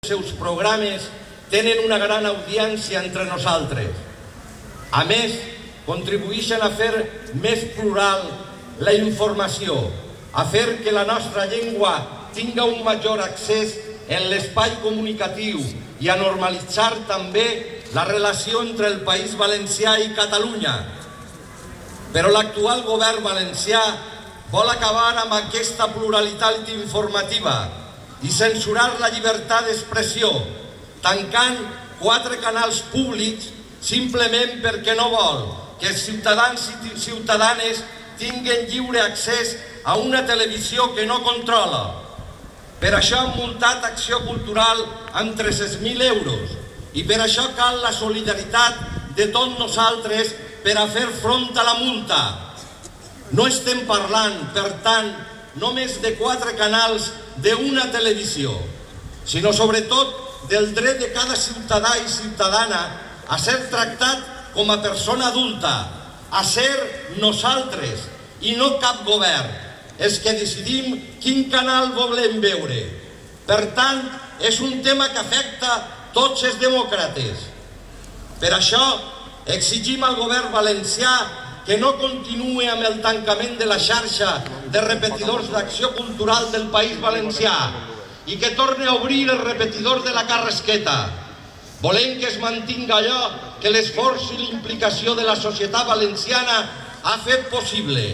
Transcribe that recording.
seus programes tenen una gran audiència entre nosaltres. A més, contribueixen a fer més plural la informació, a fer que la nostra llengua tinga un major accés en l'espai comunicatiu i a normalitzar també la relació entre el País Valencià i Catalunya. Però l'actual govern valencià vol acabar amb aquesta pluralitat informativa i censurar la llibertat d'expressió, tancant 4 canals públics simplement perquè no vol que els ciutadans i ciutadanes tinguin lliure accés a una televisió que no controla. Per això han multat Acció Cultural amb 300.000 euros i per això cal la solidaritat de tots nosaltres per a fer front a la multa. No estem parlant, per tant, només de 4 canals d'una televisió, sinó sobretot del dret de cada ciutadà i ciutadana a ser tractat com a persona adulta, a ser nosaltres i no cap govern, els que decidim quin canal volem veure. Per tant, és un tema que afecta tots els demòcrates. Per això, exigim al govern valencià que no continuï amb el tancament de la xarxa de repetidors d'Acció Cultural del País Valencià i que torni a obrir el repetidor de la Carrasqueta. Volem que es mantinga allò que l'esforç i l'implicació de la societat valenciana ha fet possible.